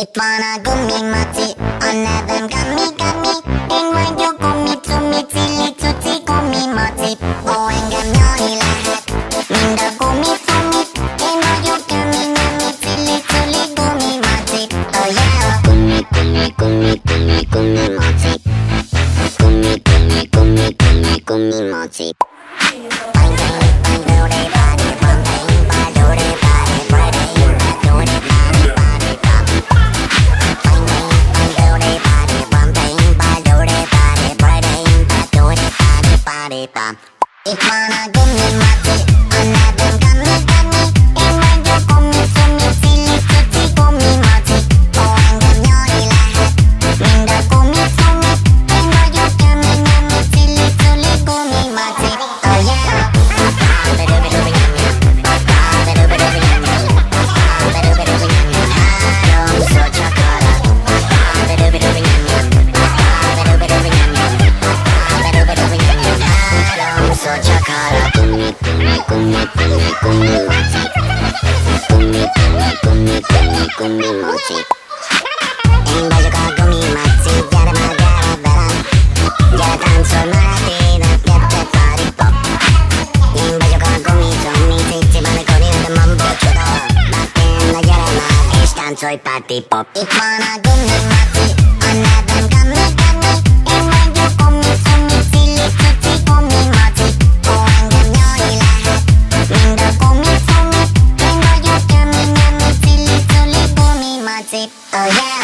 It wanna gummi mochi, all of them gummy gummy. And when you gummi tsumi chili chuchi gummi mochi. Oh, and gamyo lahat, minda gummi tsumi. And when you gummy yummy chili chuli gummi mochi. Oh yeah, gummi gummi gummi gummi gummi mochi. Gummi gummi gummi gummi gummi mochi. It wanna gummi mochi, all of them gummy gummy. And when you gummi tsumi chili chuchi gummi mochi. Oh, and gamyo lahat, minda gummi tsumi. And when you gummy yummy chili chuli gummi mochi. Oh yeah. Gummi gummi gummi gummi gummi mochi. Gummi gummi gummi gummi gummi mochi. En baju ka gummi mochi, gyara ma gyara baran. Gyara dance or marathi, get the party pop. En baju ka gummi tsumi chichi bane kori na mambo chodo. Baten na gyara ma ish dance or party pop. It wanna gummi mochi, all of them gummy gummy. En when you gummi tsumi chili chuchi gummi mochi. Oh yeah.